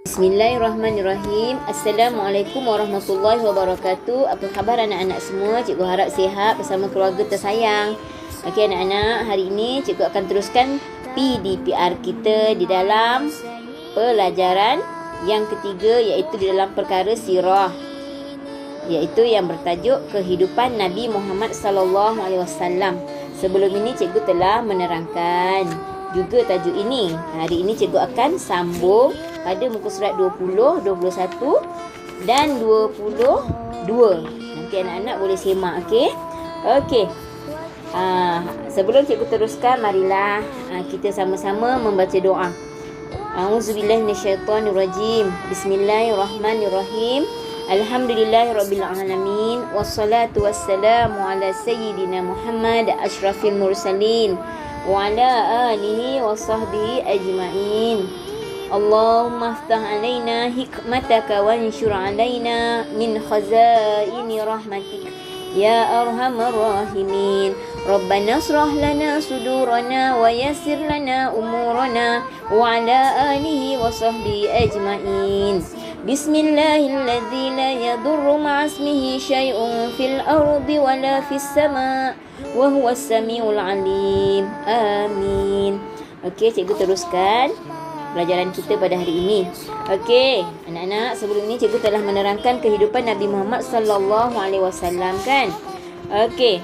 Bismillahirrahmanirrahim. Assalamualaikum warahmatullahi wabarakatuh. Apa khabar anak-anak semua? Cikgu harap sihat bersama keluarga tersayang. Okey anak-anak, hari ini cikgu akan teruskan PDPR kita di dalam pelajaran yang ketiga, iaitu di dalam perkara sirah, iaitu yang bertajuk kehidupan Nabi Muhammad sallallahu alaihi wasallam. Sebelum ini cikgu telah menerangkan juga tajuk ini. Hari ini cikgu akan sambung pada muka surat 20, 21 dan 22. Nanti anak-anak boleh semak, okey? Okey. Sebelum cikgu teruskan, marilah kita sama-sama membaca doa. A'udzubillahi minasyaitonirrajim. Bismillahirrahmanirrahim. Alhamdulillahirabbil alamin wassalatu wassalamu ala sayyidina Muhammad asyrafil mursalin wa ala alihi wa sahbihi ajma'in. Allahumma aftah alaina hikmataka wa anshur alaina min khazaini rahmatik ya arhamar rahimin. Rabbana asrah lana sudurana wa yassir lana umurana wa ala alihi wa sahbihi ajma'in. Bismillahilladzi la yadurru ma'asmihi syai'un fil ardi wa la fis sama' wa huwas samiul alim. Amin. Okey, cikgu teruskan pelajaran kita pada hari ini. Okey, anak-anak, sebelum ini cikgu telah menerangkan kehidupan Nabi Muhammad sallallahu alaihi wasallam kan? Okey.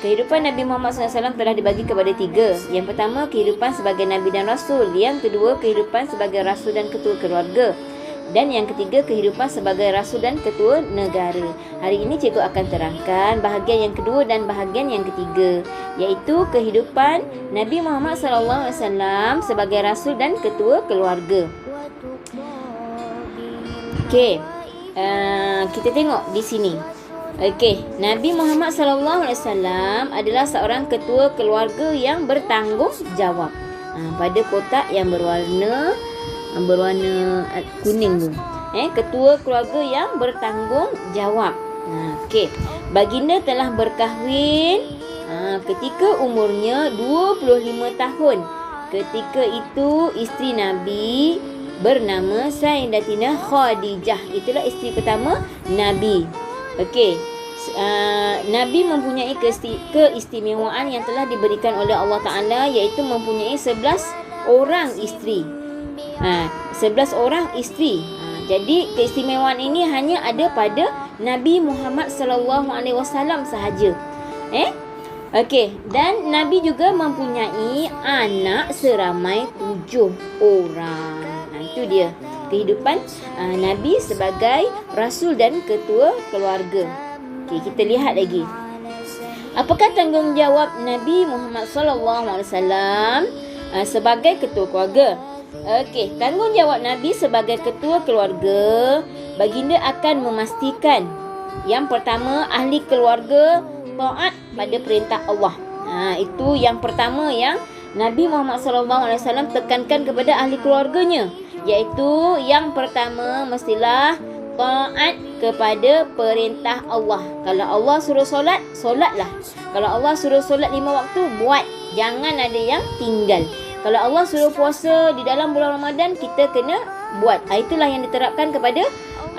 Kehidupan Nabi Muhammad SAW telah dibagi kepada 3. Yang pertama, kehidupan sebagai Nabi dan Rasul. Yang kedua, kehidupan sebagai Rasul dan Ketua Keluarga. Dan yang ketiga, kehidupan sebagai Rasul dan Ketua Negara. Hari ini cikgu akan terangkan bahagian yang kedua dan bahagian yang ketiga, iaitu kehidupan Nabi Muhammad SAW sebagai Rasul dan Ketua Keluarga. Okey, kita tengok di sini. Okey, Nabi Muhammad SAW adalah seorang ketua keluarga yang bertanggungjawab. Pada kotak yang berwarna kuning tu. Ketua keluarga yang bertanggungjawab. Okey, baginda telah berkahwin ketika umurnya 25 tahun. Ketika itu isteri Nabi bernama Sayyidatina Khadijah. Itulah isteri pertama Nabi. Okey, Nabi mempunyai keistimewaan yang telah diberikan oleh Allah Ta'ala, iaitu mempunyai 11 orang isteri. 11 orang isteri. Jadi keistimewaan ini hanya ada pada Nabi Muhammad sallallahu alaihi wasallam sahaja. Okey, dan Nabi juga mempunyai anak seramai 7 orang. Itu dia kehidupan Nabi sebagai Rasul dan Ketua Keluarga. Okey, kita lihat lagi. Apakah tanggungjawab Nabi Muhammad sallallahu alaihi wasallam sebagai ketua keluarga? Okey, tanggungjawab Nabi sebagai ketua keluarga, baginda akan memastikan yang pertama, ahli keluarga taat pada perintah Allah. Itu yang pertama yang Nabi Muhammad SAW tekankan kepada ahli keluarganya, iaitu yang pertama mestilah taat kepada perintah Allah. Kalau Allah suruh solat, solatlah. Kalau Allah suruh solat 5 waktu, buat. Jangan ada yang tinggal. Kalau Allah suruh puasa di dalam bulan Ramadan, kita kena buat. Itulah yang diterapkan kepada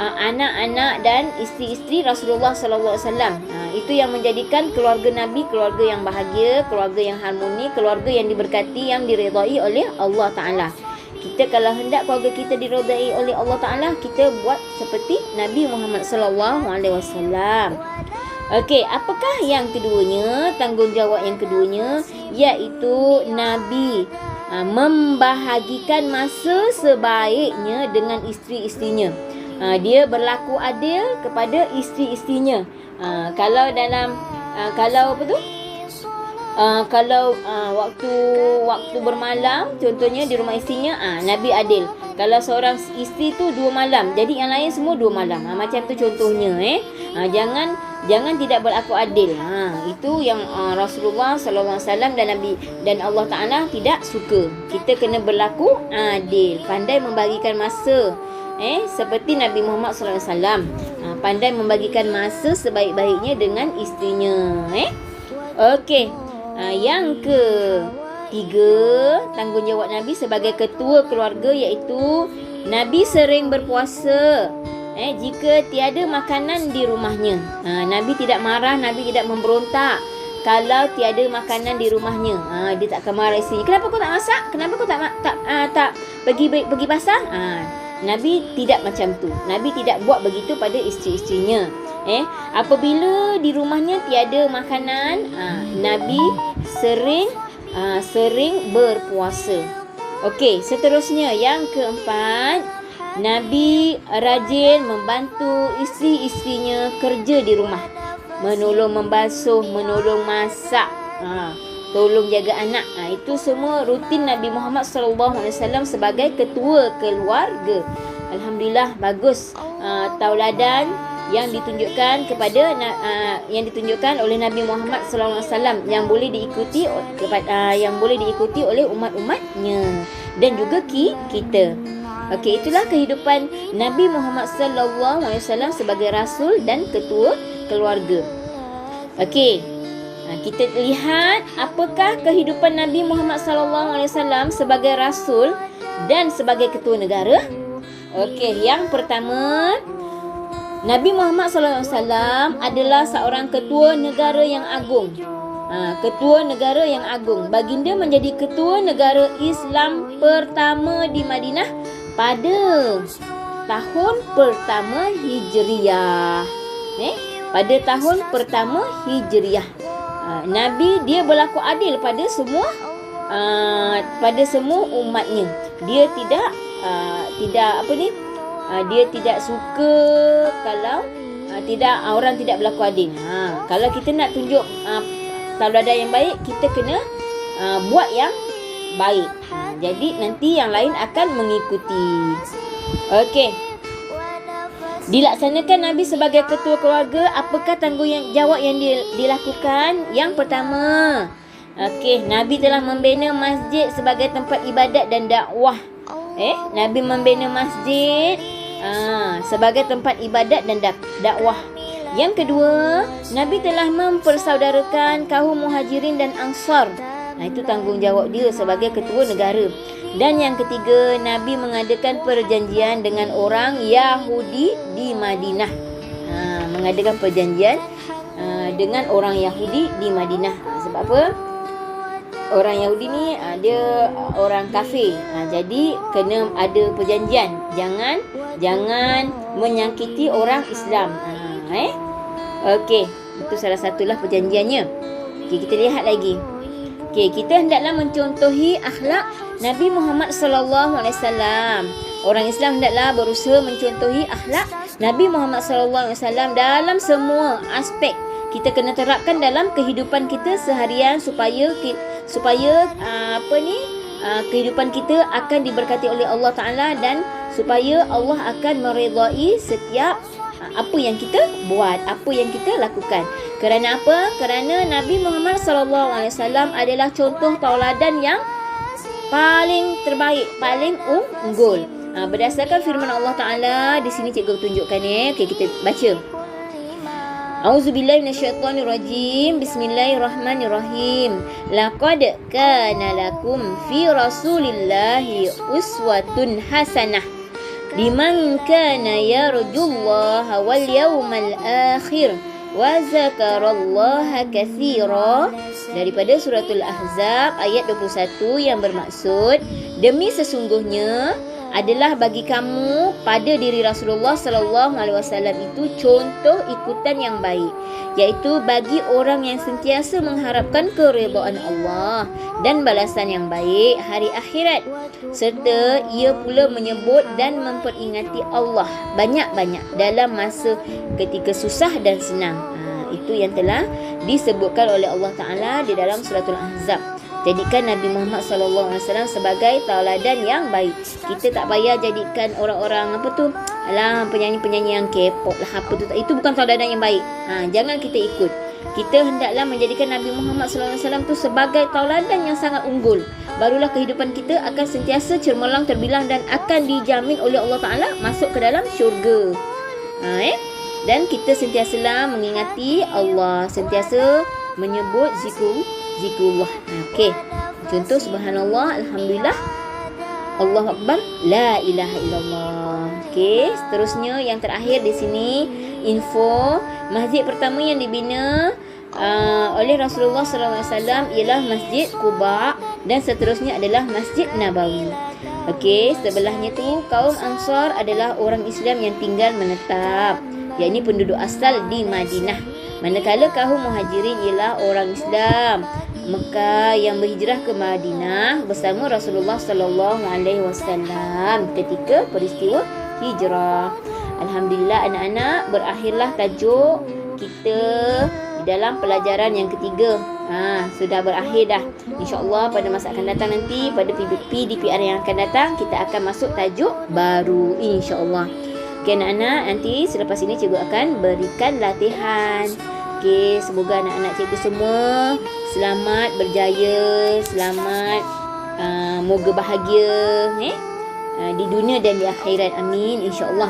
anak-anak dan isteri-isteri Rasulullah sallallahu alaihi wasallam. Itu yang menjadikan keluarga Nabi keluarga yang bahagia, keluarga yang harmoni, keluarga yang diberkati, yang diredai oleh Allah Ta'ala. Kita kalau hendak keluarga kita diredai oleh Allah Ta'ala, kita buat seperti Nabi Muhammad sallallahu alaihi wasallam. Okey, apakah yang keduanya? Tanggungjawab yang keduanya, iaitu Nabi membahagikan masa sebaiknya dengan isteri-isterinya. Dia berlaku adil kepada isteri-isterinya. Kalau waktu bermalam, contohnya di rumah isterinya, Nabi adil. Kalau seorang isteri tu 2 malam, jadi yang lain semua 2 malam. Macam tu contohnya. Jangan tidak berlaku adil. Itu yang Rasulullah SAW dan Nabi dan Allah Ta'ala tidak suka. Kita kena berlaku adil, pandai membagikan masa. Seperti Nabi Muhammad SAW, pandai membagikan masa sebaik-baiknya dengan isterinya. Okey, yang ketiga, tanggungjawab Nabi sebagai ketua keluarga, iaitu Nabi sering berpuasa jika tiada makanan di rumahnya. Nabi tidak marah, Nabi tidak memberontak kalau tiada makanan di rumahnya. Dia tak akan marah isteri. Kenapa kau tak masak? Kenapa kau tak pergi pasar? Nabi tidak macam tu. Nabi tidak buat begitu pada isteri-isterinya. Apabila di rumahnya tiada makanan, Nabi sering berpuasa. Okey, seterusnya yang keempat, Nabi rajin membantu isteri-isterinya kerja di rumah. Menolong membasuh, menolong masak, tolong jaga anak. Itu semua rutin Nabi Muhammad SAW sebagai ketua keluarga. Alhamdulillah, bagus tauladan yang ditunjukkan oleh Nabi Muhammad SAW yang boleh diikuti oleh umat-umatnya dan juga kita. Okey, itulah kehidupan Nabi Muhammad SAW sebagai rasul dan ketua keluarga. Okey, kita lihat apakah kehidupan Nabi Muhammad SAW sebagai rasul dan sebagai ketua negara. Okey, yang pertama, Nabi Muhammad SAW adalah seorang ketua negara yang agung. Ketua negara yang agung. Baginda menjadi ketua negara Islam pertama di Madinah pada tahun pertama Hijriah. Pada tahun pertama Hijriah. Nabi dia berlaku adil pada semua umatnya. Dia dia tidak suka kalau orang tidak berlaku adil. Kalau kita nak tunjuk tauladan yang baik, kita kena buat yang baik. Jadi nanti yang lain akan mengikuti. Okey. Dilaksanakan Nabi sebagai ketua keluarga, apakah tanggungjawab yang dilakukan? Yang pertama, Nabi telah membina masjid sebagai tempat ibadat dan dakwah. Nabi membina masjid sebagai tempat ibadat dan dakwah. Yang kedua, Nabi telah mempersaudarakan kaum Muhajirin dan Ansar. Itu tanggungjawab dia sebagai ketua negara. Dan yang ketiga, Nabi mengadakan perjanjian dengan orang Yahudi di Madinah. Mengadakan perjanjian dengan orang Yahudi di Madinah. Sebab apa? Orang Yahudi ni dia orang kafir. Jadi kena ada perjanjian. Jangan menyakiti orang Islam. Okey, itu salah satulah perjanjiannya. Okey, kita lihat lagi. Okey, kita hendaklah mencontohi akhlak Nabi Muhammad SAW. Orang Islam hendaklah berusaha mencontohi akhlak Nabi Muhammad SAW dalam semua aspek. Kita kena terapkan dalam kehidupan kita seharian supaya kehidupan kita akan diberkati oleh Allah Ta'ala dan supaya Allah akan meredai setiap apa yang kita buat, apa yang kita lakukan. Kerana apa? Kerana Nabi Muhammad SAW adalah contoh tauladan yang paling terbaik, paling unggul. Berdasarkan firman Allah Ta'ala, di sini cikgu tunjukkan Okey, kita baca. A'udzubillahi minasyaitonirrajim. Bismillahirrahmanirrahim. Laqad kana lakum fi Rasulillahi uswatun hasanah liman kana yarjullaha wal yawmal akhir wa zakarallaha katsira. Daripada suratul Ahzab ayat 21 yang bermaksud, demi sesungguhnya adalah bagi kamu pada diri Rasulullah sallallahu alaihi wasallam itu contoh ikutan yang baik, iaitu bagi orang yang sentiasa mengharapkan keredaan Allah dan balasan yang baik hari akhirat, serta ia pula menyebut dan memperingati Allah banyak-banyak dalam masa ketika susah dan senang. Itu yang telah disebutkan oleh Allah Ta'ala di dalam suratul Ahzab. Jadikan Nabi Muhammad SAW sebagai tauladan yang baik. Kita tak payah jadikan orang-orang penyanyi-penyanyi yang K-pop lah apa tu. Itu bukan tauladan yang baik. Jangan kita ikut. Kita hendaklah menjadikan Nabi Muhammad SAW tu sebagai tauladan yang sangat unggul. Barulah kehidupan kita akan sentiasa cermelang terbilang dan akan dijamin oleh Allah Ta'ala masuk ke dalam syurga. Dan kita sentiasalah mengingati Allah, sentiasa menyebut zikrullah. Okey. Contoh subhanallah, alhamdulillah. Allahu Akbar, la ilaha illallah. Okey, seterusnya yang terakhir di sini info masjid pertama yang dibina oleh Rasulullah sallallahu alaihi wasallam ialah Masjid Quba dan seterusnya adalah Masjid Nabawi. Okey, sebelahnya tu kaum Ansar adalah orang Islam yang tinggal menetap, yakni penduduk asal di Madinah. Manakala kaum Muhajirin ialah orang Islam Mekah yang berhijrah ke Madinah bersama Rasulullah sallallahu alaihi wasallam ketika peristiwa hijrah. Alhamdulillah anak-anak, berakhirlah tajuk kita di dalam pelajaran yang ketiga. Sudah berakhir dah. InsyaAllah pada masa akan datang nanti, pada PDPR yang akan datang, kita akan masuk tajuk baru insyaAllah. Okay anak-anak, nanti selepas ini cikgu akan berikan latihan. Okay, semoga anak-anak cikgu semua selamat, berjaya, selamat, moga bahagia di dunia dan di akhirat. Amin insyaAllah.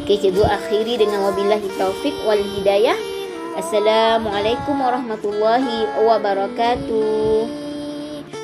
Okay, cikgu akhiri dengan wabillahi taufiq wal hidayah. Assalamualaikum warahmatullahi wabarakatuh.